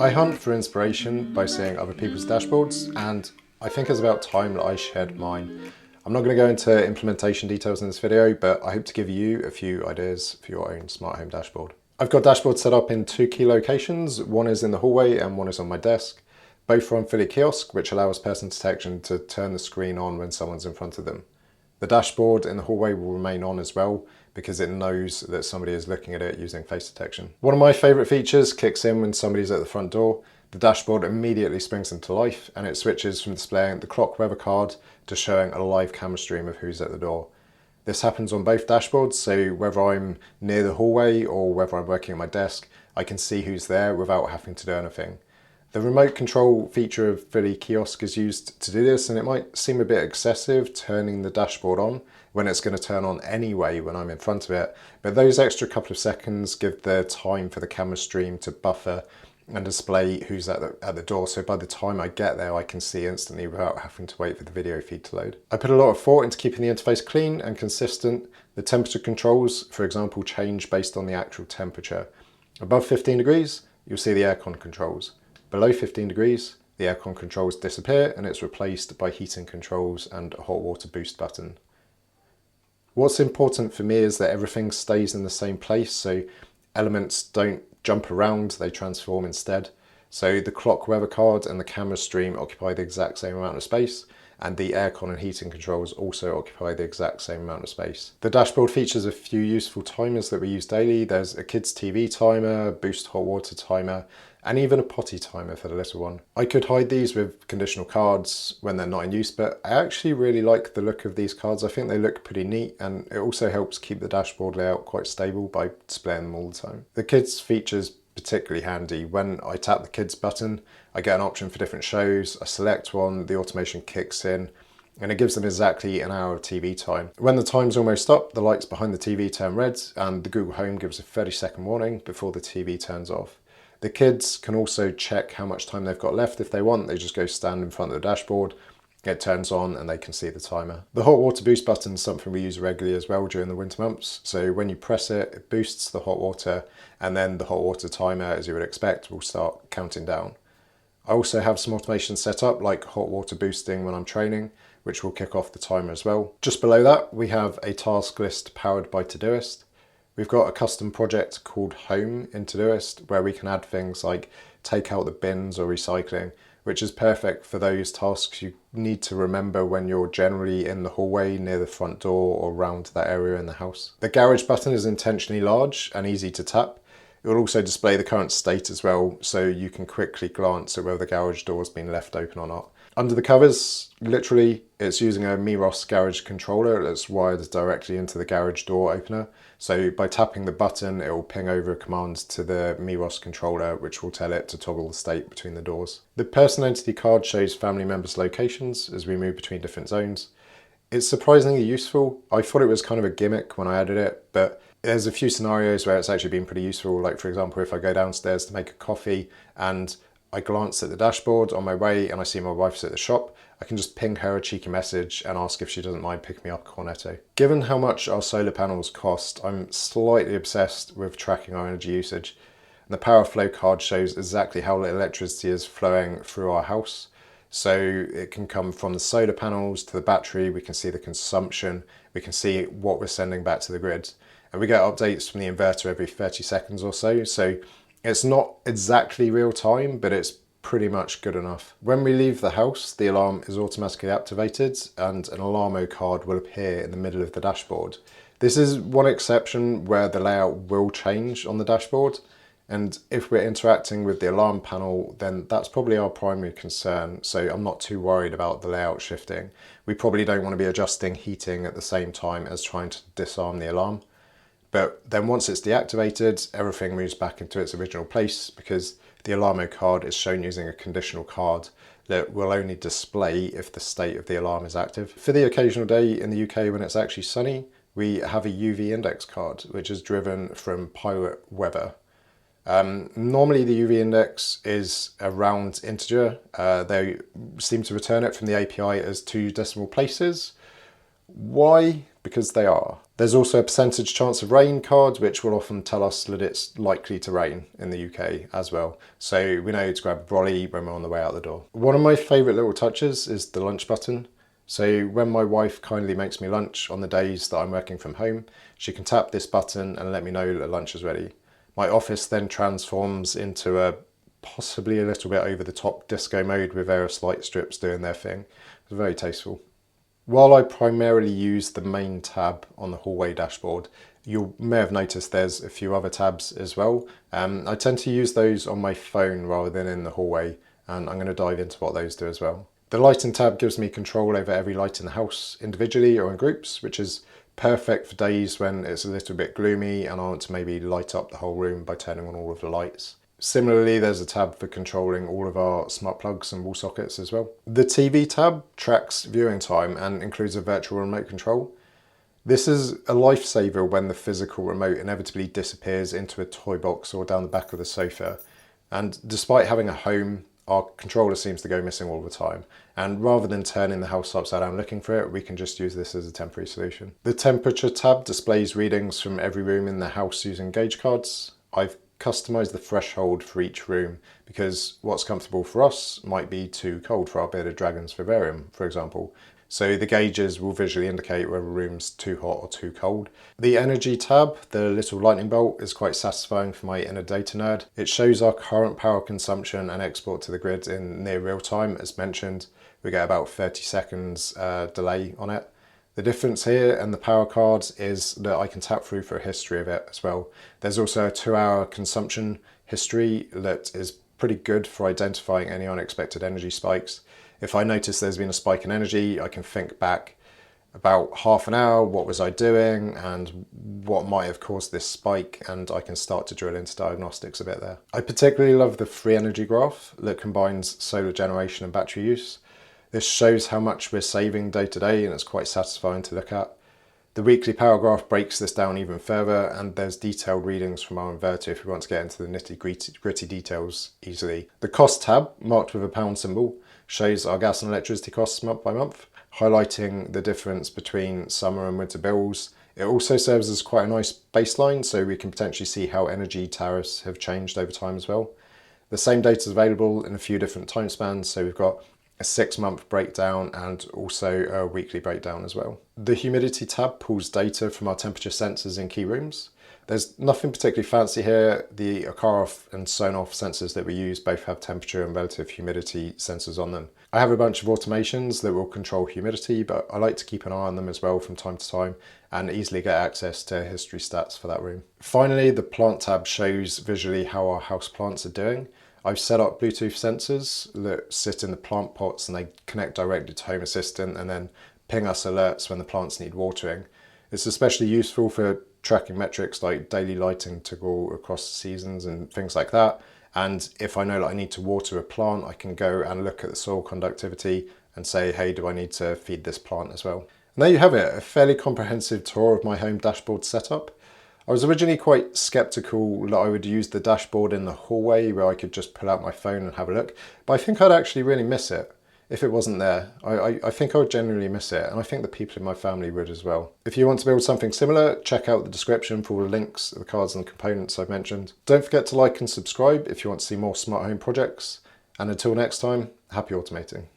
I hunt for inspiration by seeing other people's dashboards, and I think it's about time that I shared mine. I'm not going to go into implementation details in this video, but I hope to give you a few ideas for your own smart home dashboard. I've got dashboards set up in two key locations. One is in the hallway and one is on my desk. Both are on Philly kiosk, which allows person detection to turn the screen on when someone's in front of them. The dashboard in the hallway will remain on as well because it knows that somebody is looking at it using face detection. One of my favourite features kicks in when somebody's at the front door. The dashboard immediately springs into life and it switches from displaying the clock weather card to showing a live camera stream of who's at the door. This happens on both dashboards, so whether I'm near the hallway or whether I'm working at my desk, I can see who's there without having to do anything. The remote control feature of Philly kiosk is used to do this, and it might seem a bit excessive turning the dashboard on when it's going to turn on anyway when I'm in front of it, but those extra couple of seconds give the time for the camera stream to buffer and display who's at the door, so by the time I get there I can see instantly without having to wait for the video feed to load. I put a lot of thought into keeping the interface clean and consistent. The temperature controls, for example, change based on the actual temperature. Above 15 degrees, you'll see the aircon controls. Below 15 degrees, the aircon controls disappear and it's replaced by heating controls and a hot water boost button. What's important for me is that everything stays in the same place, so elements don't jump around, they transform instead. So the clock weather card and the camera stream occupy the exact same amount of space, and the aircon and heating controls also occupy the exact same amount of space. The dashboard features a few useful timers that we use daily. There's a kids TV timer, boost hot water timer, and even a potty timer for the little one. I could hide these with conditional cards when they're not in use, but I actually really like the look of these cards. I think they look pretty neat, and it also helps keep the dashboard layout quite stable by displaying them all the time. The kids feature's particularly handy. When I tap the kids button, I get an option for different shows. I select one, the automation kicks in, and it gives them exactly an hour of TV time. When the time's almost up, the lights behind the TV turn red, and the Google Home gives a 30-second warning before the TV turns off. The kids can also check how much time they've got left if they want. They just go stand in front of the dashboard, it turns on and they can see the timer. The hot water boost button is something we use regularly as well during the winter months. So when you press it, it boosts the hot water, and then the hot water timer, as you would expect, will start counting down. I also have some automation set up like hot water boosting when I'm training, which will kick off the timer as well. Just below that, we have a task list powered by Todoist. We've got a custom project called Home in Todoist where we can add things like take out the bins or recycling, which is perfect for those tasks you need to remember when you're generally in the hallway near the front door or around that area in the house. The garage button is intentionally large and easy to tap. It will also display the current state as well, so you can quickly glance at whether the garage door has been left open or not. Under the covers, literally, it's using a Miros garage controller that's wired directly into the garage door opener. So by tapping the button, it will ping over a command to the Miros controller, which will tell it to toggle the state between the doors. The person entity card shows family members' locations as we move between different zones. It's surprisingly useful. I thought it was kind of a gimmick when I added it, but there's a few scenarios where it's actually been pretty useful. Like for example, if I go downstairs to make a coffee and I glance at the dashboard on my way and I see my wife's at the shop, I can just ping her a cheeky message and ask if she doesn't mind picking me up a cornetto. Given how much our solar panels cost, I'm slightly obsessed with tracking our energy usage. And the power flow card shows exactly how little electricity is flowing through our house. So it can come from the solar panels to the battery, we can see the consumption, we can see what we're sending back to the grid. And we get updates from the inverter every 30 seconds or so. So it's not exactly real time, but it's pretty much good enough. When we leave the house, the alarm is automatically activated and an alarmo card will appear in the middle of the dashboard. This is one exception where the layout will change on the dashboard. And if we're interacting with the alarm panel, then that's probably our primary concern. So I'm not too worried about the layout shifting. We probably don't want to be adjusting heating at the same time as trying to disarm the alarm. But then once it's deactivated, everything moves back into its original place because the alarmo card is shown using a conditional card that will only display if the state of the alarm is active. For the occasional day in the UK when it's actually sunny, we have a UV index card, which is driven from pilot weather. Normally the UV index is a round integer. They seem to return it from the API as 2 decimal places. Why? Because they are. There's also a percentage chance of rain card, which will often tell us that it's likely to rain in the UK as well. So we know to grab a brolly when we're on the way out the door. One of my favourite little touches is the lunch button. So when my wife kindly makes me lunch on the days that I'm working from home, she can tap this button and let me know that lunch is ready. My office then transforms into a possibly a little bit over the top disco mode with various light strips doing their thing. It's very tasteful. While I primarily use the main tab on the hallway dashboard, you may have noticed there's a few other tabs as well. I tend to use those on my phone rather than in the hallway, and I'm going to dive into what those do as well. The lighting tab gives me control over every light in the house individually or in groups, which is perfect for days when it's a little bit gloomy and I want to maybe light up the whole room by turning on all of the lights. Similarly, there's a tab for controlling all of our smart plugs and wall sockets as well. The TV tab tracks viewing time and includes a virtual remote control. This is a lifesaver when the physical remote inevitably disappears into a toy box or down the back of the sofa. And despite having a home, our controller seems to go missing all the time. And rather than turning the house upside down looking for it, we can just use this as a temporary solution. The temperature tab displays readings from every room in the house using gauge cards. I've customize the threshold for each room because what's comfortable for us might be too cold for our bearded dragon's vivarium, for example. So the gauges will visually indicate whether a room's too hot or too cold. The energy tab, the little lightning bolt, is quite satisfying for my inner data nerd. It shows our current power consumption and export to the grid in near real time. As mentioned, we get about 30 seconds delay on it. The difference here and the power cards is that I can tap through for a history of it as well. There's also a 2-hour consumption history that is pretty good for identifying any unexpected energy spikes. If I notice there's been a spike in energy, I can think back about half an hour, what was I doing and what might have caused this spike, and I can start to drill into diagnostics a bit there. I particularly love the free energy graph that combines solar generation and battery use. This shows how much we're saving day to day and it's quite satisfying to look at. The weekly power graph breaks this down even further and there's detailed readings from our inverter if we want to get into the nitty-gritty details easily. The cost tab, marked with a pound symbol, shows our gas and electricity costs month by month, highlighting the difference between summer and winter bills. It also serves as quite a nice baseline so we can potentially see how energy tariffs have changed over time as well. The same data is available in a few different time spans, so we've got a 6-month breakdown and also a weekly breakdown as well. The humidity tab pulls data from our temperature sensors in key rooms. There's nothing particularly fancy here. The Akaroff and Sonoff sensors that we use both have temperature and relative humidity sensors on them. I have a bunch of automations that will control humidity, but I like to keep an eye on them as well from time to time and easily get access to history stats for that room. Finally, the plant tab shows visually how our house plants are doing. I've set up Bluetooth sensors that sit in the plant pots and they connect directly to Home Assistant and then ping us alerts when the plants need watering. It's especially useful for tracking metrics like daily lighting to go across the seasons and things like that. And if I know that I need to water a plant, I can go and look at the soil conductivity and say, hey, do I need to feed this plant as well? And there you have it, a fairly comprehensive tour of my home dashboard setup. I was originally quite skeptical that I would use the dashboard in the hallway where I could just pull out my phone and have a look, but I think I'd actually really miss it if it wasn't there. I think I would genuinely miss it, and I think the people in my family would as well. If you want to build something similar, check out the description for all the links, the cards and the components I've mentioned. Don't forget to like and subscribe if you want to see more smart home projects, and until next time, happy automating.